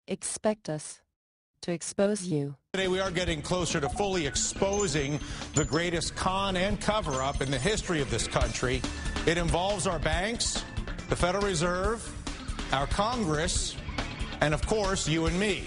Expect us to expose you. Today we are getting closer to fully exposing the greatest con and cover-up in the history of this country. It involves our banks, the Federal Reserve, our Congress, and of course, you and me.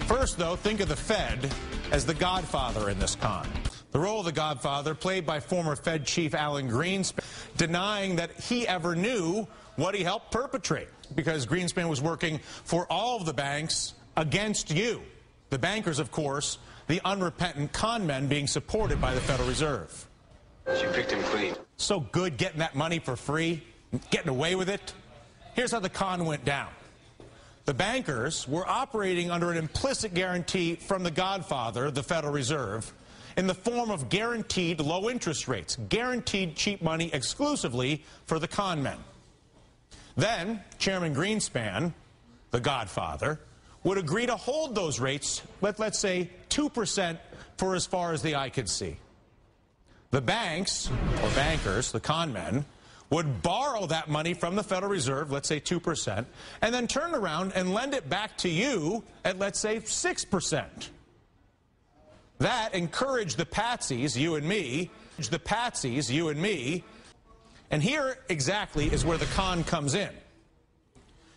First, though, think of the Fed as the godfather in this con. The role of the godfather, played by former Fed Chief Alan Greenspan, denying that he ever knew what he helped perpetrate, because Greenspan was working for all of the banks against you. The bankers, of course, the unrepentant con men being supported by the Federal Reserve. She picked him clean. So good getting that money for free, getting away with it. Here's how the con went down. The bankers were operating under an implicit guarantee from the godfather, the Federal Reserve, in the form of guaranteed low interest rates, guaranteed cheap money exclusively for the con men. Then Chairman Greenspan, the godfather, would agree to hold those rates, let's say 2% for as far as the eye could see. The banks, or bankers, the con men, would borrow that money from the Federal Reserve, let's say 2%, and then turn around and lend it back to you at, let's say, 6%. That encouraged the patsies, you and me, and here exactly is where the con comes in.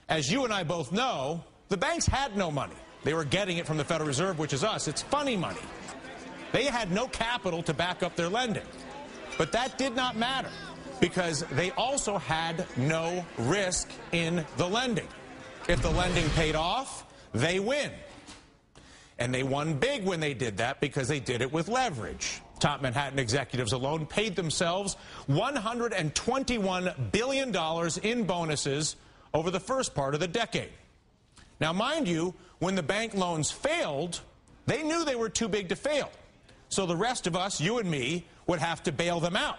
As you and I both know, the banks had no money. They were getting it from the Federal Reserve, which is us. It's funny money. They had no capital to back up their lending. But that did not matter, because they also had no risk in the lending. If the lending paid off, they win. And they won big when they did that, because they did it with leverage. Top Manhattan executives alone paid themselves $121 billion in bonuses over the first part of the decade. Now, mind you, when the bank loans failed, they knew they were too big to fail. So the rest of us, you and me, would have to bail them out.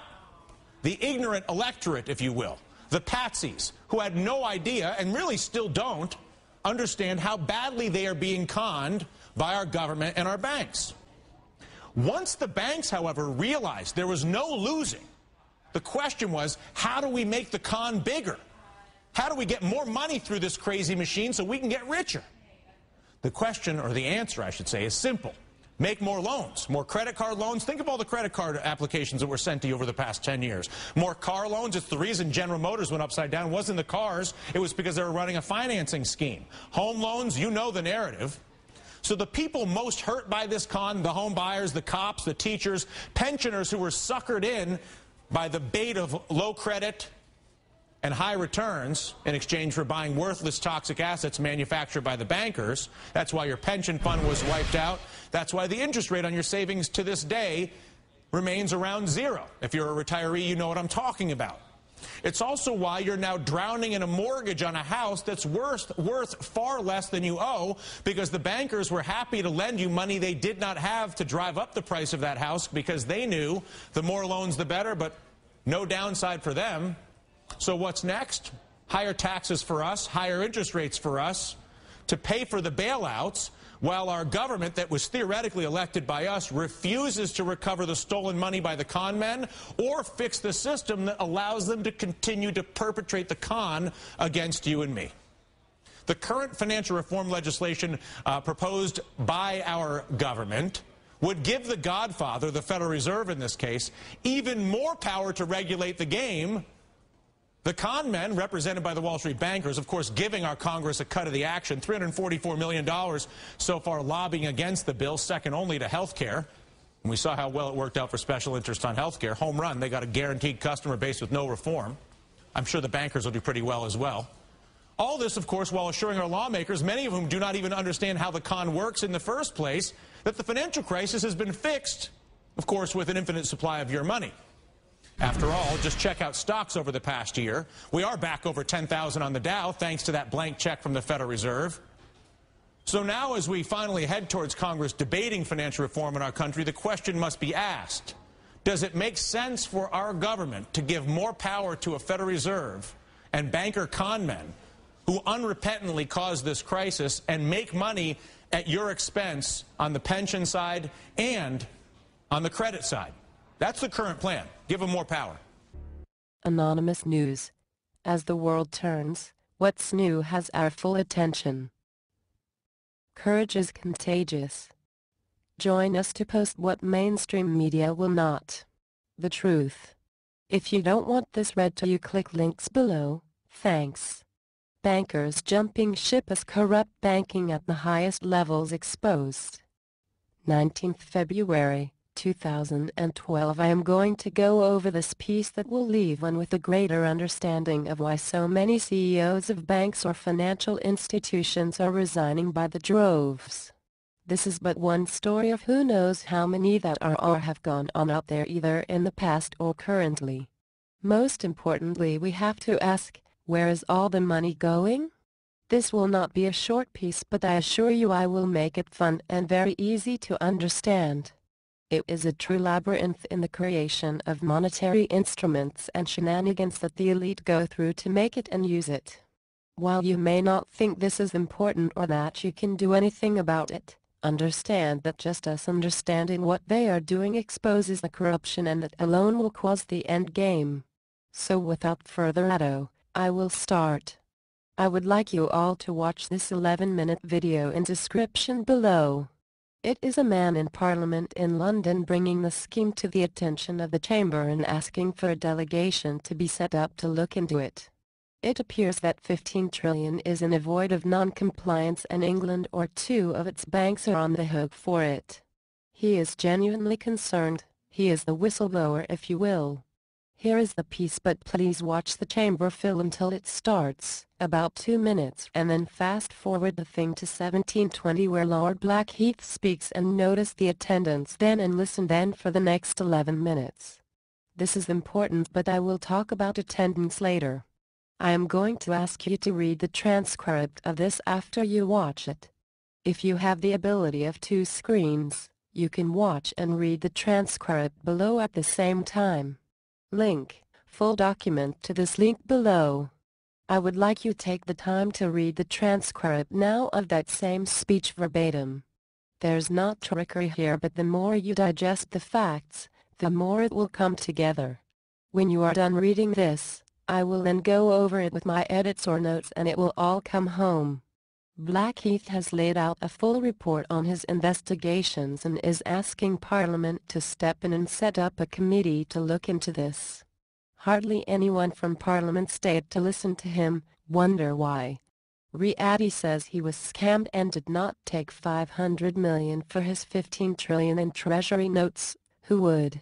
The ignorant electorate, if you will, the patsies, who had no idea, and really still don't, understand how badly they are being conned by our government and our banks. Once the banks, however, realized there was no losing, the question was, how do we make the con bigger? How do we get more money through this crazy machine so we can get richer? The question, or the answer, I should say, is simple. Make more loans, more credit card loans. Think of all the credit card applications that were sent to you over the past 10 years. More car loans. It's the reason General Motors went upside down. It wasn't the cars. It was because they were running a financing scheme. Home loans, you know the narrative. So the people most hurt by this con, the home buyers, the cops, the teachers, pensioners who were suckered in by the bait of low credit and high returns in exchange for buying worthless toxic assets manufactured by the bankers. That's why your pension fund was wiped out. That's why the interest rate on your savings to this day remains around zero. If you're a retiree, you know what I'm talking about. It's also why you're now drowning in a mortgage on a house that's worth far less than you owe, because the bankers were happy to lend you money they did not have to drive up the price of that house, because they knew the more loans the better, but no downside for them. So what's next? Higher taxes for us, higher interest rates for us, to pay for the bailouts, while our government that was theoretically elected by us refuses to recover the stolen money by the con men or fix the system that allows them to continue to perpetrate the con against you and me. The current financial reform legislation proposed by our government would give the godfather, the Federal Reserve in this case, even more power to regulate the game. The con men, represented by the Wall Street bankers, of course, giving our Congress a cut of the action, $344 million so far lobbying against the bill, second only to health care. And we saw how well it worked out for special interest on health care. Home run. They got a guaranteed customer base with no reform. I'm sure the bankers will do pretty well as well. All this, of course, while assuring our lawmakers, many of whom do not even understand how the con works in the first place, that the financial crisis has been fixed, of course, with an infinite supply of your money. After all, just check out stocks over the past year. We are back over 10,000 on the Dow, thanks to that blank check from the Federal Reserve. So now, as we finally head towards Congress debating financial reform in our country, the question must be asked, does it make sense for our government to give more power to a Federal Reserve and banker con men who unrepentantly caused this crisis and make money at your expense on the pension side and on the credit side? That's the current plan. Give them more power. Anonymous News. As the world turns, what's new has our full attention. Courage is contagious. Join us to post what mainstream media will not. The truth. If you don't want this read to you, click links below. Thanks. Bankers jumping ship as corrupt banking at the highest levels exposed. 19th February, 2012. I am going to go over this piece that will leave one with a greater understanding of why so many CEOs of banks or financial institutions are resigning by the droves. This is but one story of who knows how many that are or have gone on out there either in the past or currently. Most importantly, we have to ask, where is all the money going? This will not be a short piece, but I assure you I will make it fun and very easy to understand. It is a true labyrinth in the creation of monetary instruments and shenanigans that the elite go through to make it and use it. While you may not think this is important or that you can do anything about it, understand that just us understanding what they are doing exposes the corruption, and that alone will cause the end game. So without further ado, I will start. I would like you all to watch this 11-minute video in description below. It is a man in Parliament in London bringing the scheme to the attention of the Chamber and asking for a delegation to be set up to look into it. It appears that 15 trillion is in a void of non-compliance, and England or two of its banks are on the hook for it. He is genuinely concerned. He is the whistleblower, if you will. Here is the piece, but please watch the Chamber fill until it starts, about 2 minutes, and then fast forward the thing to 17:20 where Lord Blackheath speaks, and notice the attendance then and listen then for the next 11 minutes. This is important, but I will talk about attendance later. I am going to ask you to read the transcript of this after you watch it. If you have the ability of 2 screens, you can watch and read the transcript below at the same time. Link, full document to this link below. I would like you to take the time to read the transcript now of that same speech verbatim. There's not trickery here, but the more you digest the facts, the more it will come together. When you are done reading this, I will then go over it with my edits or notes and it will all come home. Blackheath has laid out a full report on his investigations and is asking Parliament to step in and set up a committee to look into this. Hardly anyone from Parliament stayed to listen to him. Wonder why? Riady says he was scammed and did not take 500 million for his 15 trillion in Treasury notes. Who would?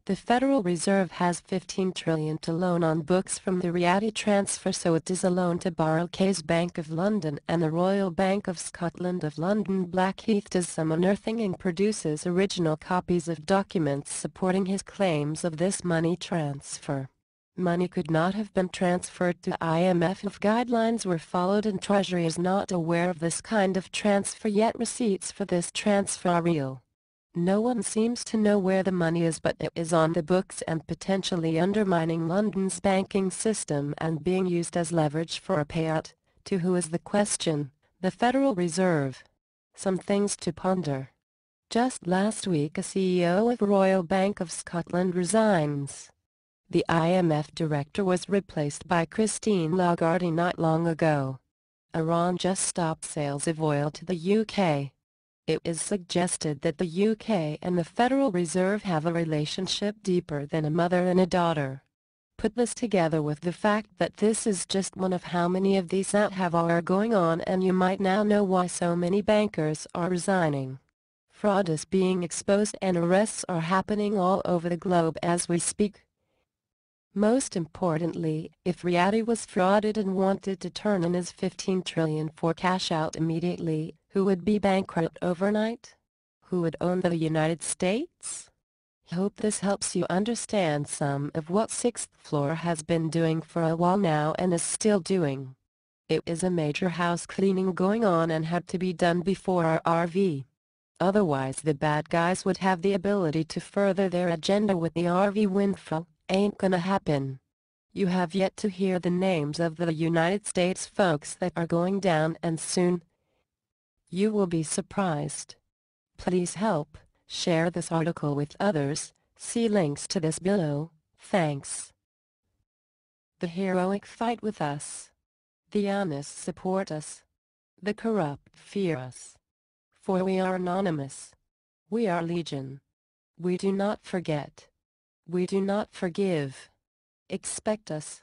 The Federal Reserve has 15 trillion to loan on books from the Riady transfer, so it is a loan to Barclays Bank of London and the Royal Bank of Scotland of London. Blackheath does some unearthing and produces original copies of documents supporting his claims of this money transfer. Money could not have been transferred to IMF if guidelines were followed, and Treasury is not aware of this kind of transfer, yet receipts for this transfer are real. No one seems to know where the money is, but it is on the books and potentially undermining London's banking system and being used as leverage for a payout. To who is the question? The Federal Reserve. Some things to ponder. Just last week a CEO of Royal Bank of Scotland resigns. The IMF director was replaced by Christine Lagarde not long ago. Iran just stopped sales of oil to the UK. It is suggested that the UK and the Federal Reserve have a relationship deeper than a mother and a daughter. Put this together with the fact that this is just one of how many of these that have or are going on, and you might now know why so many bankers are resigning. Fraud is being exposed and arrests are happening all over the globe as we speak. Most importantly, if Riady was frauded and wanted to turn in his 15 trillion for cash out immediately, who would be bankrupt overnight? Who would own the United States? I hope this helps you understand some of what Sixth Floor has been doing for a while now and is still doing. It is a major house cleaning going on and had to be done before our RV. Otherwise the bad guys would have the ability to further their agenda with the RV windfall. Ain't gonna happen. You have yet to hear the names of the United States folks that are going down, and soon you will be surprised. Please help share this article with others. See links to this below. Thanks. The heroic fight with us. The honest support us. The corrupt fear us. For we are anonymous. We are legion. We do not forget. We do not forgive. Expect us.